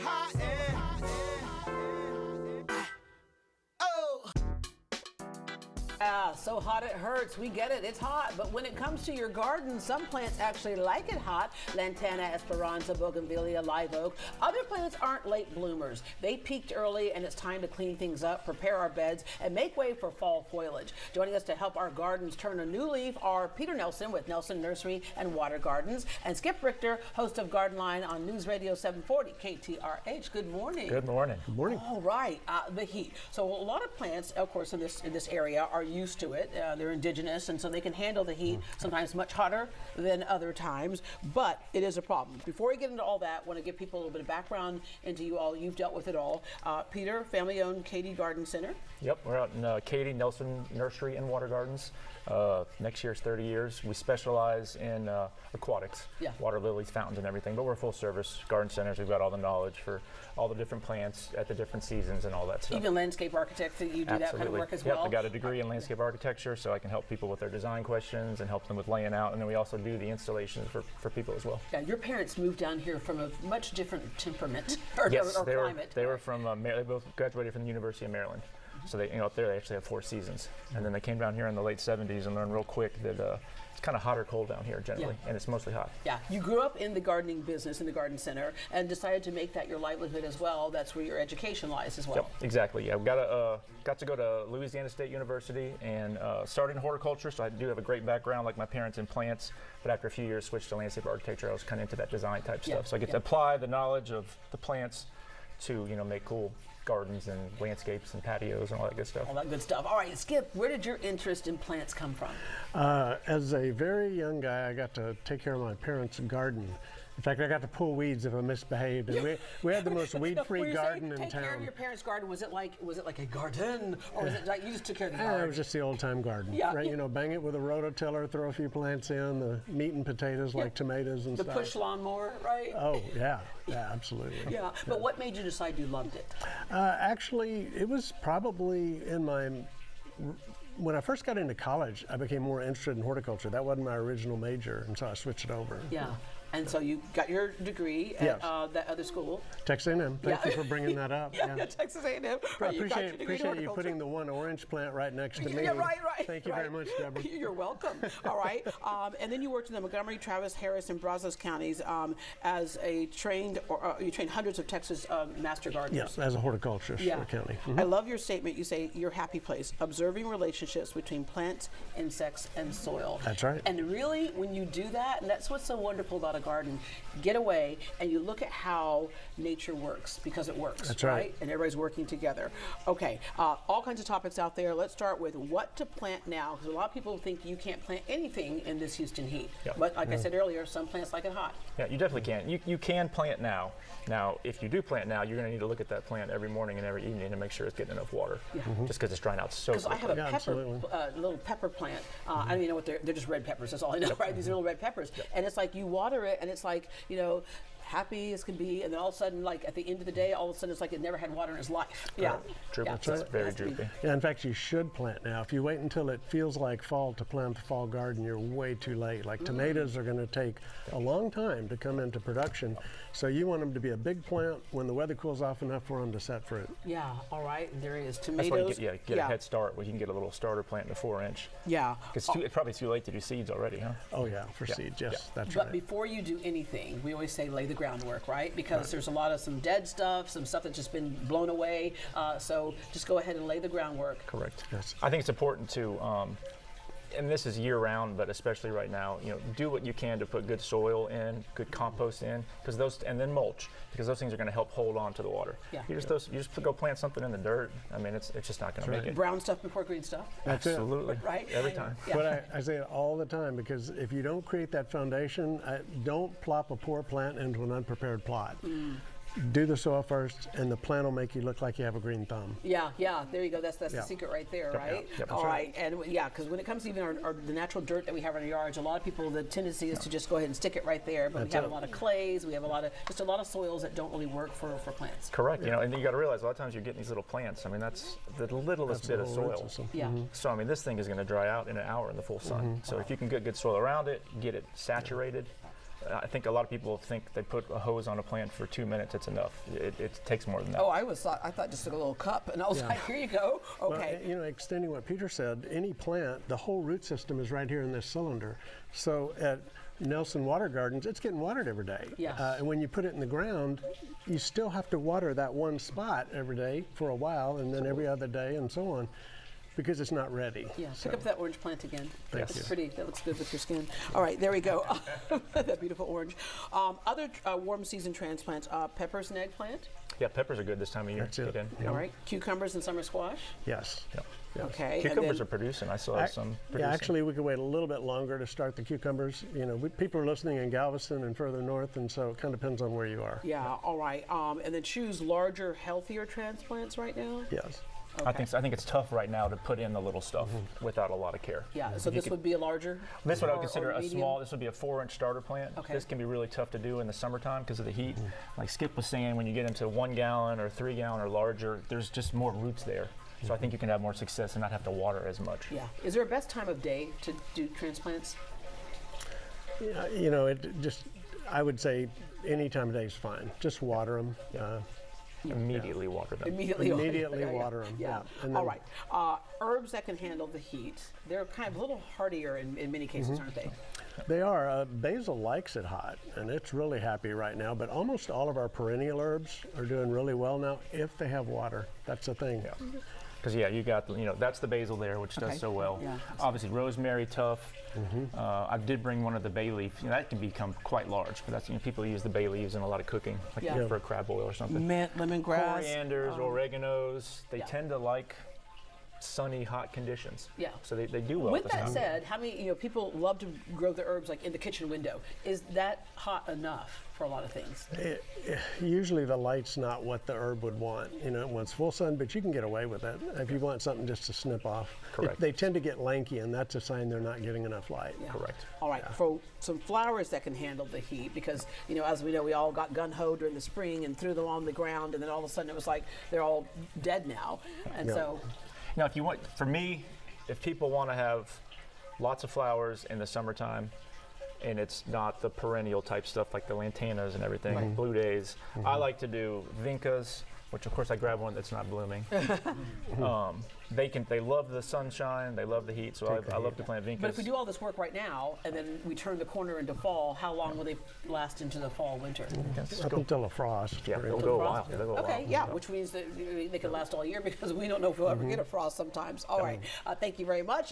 hot, oh. So hot it hurts. We get it. It's hot. But when it comes to your garden, some plants actually like it hot. Lantana, Esperanza, Bougainvillea, live oak. Other plants aren't late bloomers. They peaked early, and it's time to clean things up, prepare our beds, and make way for fall foliage. Joining us to help our gardens turn a new leaf are Peter Nelson with Nelson Nursery and Water Gardens, and Skip Richter, host of Garden Line on News Radio 740 KTRH. Good morning. Good morning. Good morning. All right, the heat. So a lot of plants, of course, in this area are used to it. They're indigenous, and so they can handle the heat sometimes much hotter than other times, but it is a problem. Before we get into all that, I want to give people a little bit of background into you all. You've dealt with it all. Peter, family-owned Katy Garden Center. Yep, we're out in Katy, Nelson Nursery and Water Gardens. Next year's 30 years. We specialize in aquatics, water lilies, fountains, and everything, but we're full service garden centers. We've got all the knowledge for all the different plants at the different seasons and all that stuff. Even landscape architects, you do that kind of work as well? Yep, I got a degree in landscape architecture, so I can help people with their design questions and help them with laying out, and then we also do the installations for people as well. Yeah, your parents moved down here from a much different temperament or climate. They were from, they both graduated from the University of Maryland. So they, up there they actually have 4 seasons. And then they came down here in the late 70s and learned real quick that it's kind of hot or cold down here generally, and it's mostly hot. Yeah, you grew up in the gardening business, in the garden center, and decided to make that your livelihood as well. That's where your education lies as well. Yep, exactly. Yeah, we got to go to Louisiana State University and started in horticulture, so I do have a great background, like my parents, in plants. But after a few years, switched to landscape architecture. I was kind of into that design type stuff, so I get to apply the knowledge of the plants to make cool gardens and landscapes and patios and all that good stuff. All that good stuff. All right, Skip, where did your interest in plants come from? As a very young guy, I got to take care of my parents' garden. In fact, I got to pull weeds if I misbehaved, and we had the most weed-free garden in town. Take care of your parents' garden. Was it like a garden, or was it like you just took care of the garden? It was just the old-time garden, right? Bang it with a rototiller, throw a few plants in, the meat and potatoes like tomatoes and stuff. The push lawnmower, right? Oh yeah, absolutely. Yeah, but what made you decide you loved it? Actually, it was probably when I first got into college, I became more interested in horticulture. That wasn't my original major, and so I switched it over. Yeah. And so you got your degree at that other school. Texas A&M. Thank you for bringing that up. Texas A&M. I appreciate you putting the one orange plant right next to me. Yeah, right. Thank you very much, Deborah. You're welcome. All right. And then you worked in the Montgomery, Travis, Harris, and Brazos counties as a trained, you trained hundreds of Texas master gardeners. Yes, as a horticulturist for the county. I love your statement. You say your happy place, observing relationships between plants, insects, and soil. That's right. And really, when you do that, and that's what's so wonderful about a garden, get away and you look at how nature works, because it works. That's right. And everybody's working together. Okay, all kinds of topics out there. Let's start with what to plant now, because a lot of people think you can't plant anything in this Houston heat. Yep. But like I said earlier, some plants like it hot. Yeah, you definitely can. You can plant now. Now, if you do plant now, you're going to need to look at that plant every morning and every evening to make sure it's getting enough water. Yeah. Just because it's drying out so quickly. Because I have a little pepper plant. I don't even know what they're just red peppers. That's all I know, right? These little red peppers. And it's like you water it, and it's like, happy as can be, and then all of a sudden, like at the end of the day, all of a sudden it's like it never had water in its life. Yeah. Droopy. Yeah. It's very droopy. Yeah, in fact, you should plant now. If you wait until it feels like fall to plant the fall garden, you're way too late. Like tomatoes are going to take a long time to come into production, so you want them to be a big plant when the weather cools off enough for them to set fruit. Yeah, all right, and there is tomatoes. That's why you get a head start where you can get a little starter plant in a 4-inch. Yeah. Because it's probably too late to do seeds already, huh? Oh yeah, for seeds, yes, that's right. But before you do anything, we always say lay the groundwork, right? Because there's a lot of some dead stuff, some stuff that's just been blown away. So just go ahead and lay the groundwork. Correct. Yes. I think it's important to, and this is year round, but especially right now, do what you can to put good soil in, good compost in, and then mulch, because those things are going to help hold on to the water. Yeah. You just go plant something in the dirt. I mean, it's just not going to make it. Brown stuff before green stuff. That's Absolutely. Right. Every time. Yeah. But I say it all the time, because if you don't create that foundation, don't plop a poor plant into an unprepared plot. Do the soil first, and the plant will make you look like you have a green thumb. Yeah, there you go. That's the secret right there, right? Yep. All right, and because when it comes to even the natural dirt that we have in our yards, a lot of people, the tendency is to just go ahead and stick it right there. But we have a lot of clays, we have a lot of soils that don't really work for plants. Correct. And you got to realize a lot of times you're getting these little plants. I mean, that's the littlest bit of soil. Yeah. So I mean, this thing is going to dry out in an hour in the full sun. So if you can get good soil around it, get it saturated, I think a lot of people think they put a hose on a plant for 2 minutes, it's enough. It takes more than that. Oh, I thought just a little cup, and I was like, here you go. Okay. Well, extending what Peter said, any plant, the whole root system is right here in this cylinder. So at Nelson Water Gardens, it's getting watered every day. Yes. And when you put it in the ground, you still have to water that one spot every day for a while, and then every other day, and so on, because it's not ready. Yeah, So, pick up that orange plant again. Thank That's you. pretty. That looks good with your skin. All right, there we go. That beautiful orange. Other warm season transplants, peppers and eggplant. Yeah, peppers are good this time of year. That's it. Get in. Yeah. All right, cucumbers and summer squash. yes. Yep. Yes. Okay. and Cucumbers then- are producing. I still have some producing. Yeah, actually, we could wait a little bit longer to start the cucumbers. People are listening in Galveston and further north, and so it kind of depends on where you are. Yeah, all right. And then choose larger, healthier transplants right now? Yes. I think it's tough right now to put in the little stuff without a lot of care. Yeah, so this would be a larger? This would I would or consider a medium? small. This would be a 4-inch starter plant. Okay. This can be really tough to do in the summertime because of the heat. Like Skip was saying, when you get into 1 gallon or 3 gallon or larger, there's just more roots there. So I think you can have more success and not have to water as much. Yeah. Is there a best time of day to do transplants? Yeah, I would say any time of day is fine. Just water them. Immediately water them. Immediately water them. Yeah. And All then- right. Herbs that can handle the heat. They're kind of a little hardier in many cases, aren't they? They are. Basil likes it hot, and it's really happy right now. But almost all of our perennial herbs are doing really well now if they have water. That's the thing. Yeah. Because you got that's the basil there, which Okay. does so well. Yeah. Obviously rosemary, tough. I did bring one of the bay leaf. That can become quite large, but that's people use the bay leaves in a lot of cooking, like Yeah. for a crab boil or something. Mint, lemongrass. Corianders, oreganos, they Yeah. tend to like sunny, hot conditions. Yeah. So they do well. With this that time. said, how many people love to grow the herbs like in the kitchen window? Is that hot enough for a lot of things? Usually the light's not what the herb would want. It wants full sun, but you can get away with it if you want something just to snip off. Correct. They tend to get lanky, and that's a sign they're not getting enough light. Yeah. Correct. All right, for some flowers that can handle the heat, because as we know, we all got gun-ho during the spring and threw them on the ground, and then all of a sudden it was like they're all dead now. And Yeah. so, Now, for me, if people want to have lots of flowers in the summertime, and it's not the perennial type stuff like the lantanas and everything, blue days, I like to do vincas, which of course I grab one that's not blooming. They love the sunshine, they love the heat, so I love to plant vincas. but if we do all this work right now and then we turn the corner into fall, how long will they last into the fall, winter? Up until a frost. Yeah, pretty they'll much. go a while. They'll go a Okay, while. yeah, which means that they could last all year because we don't know if we'll ever get a frost sometimes. All right, thank you very much.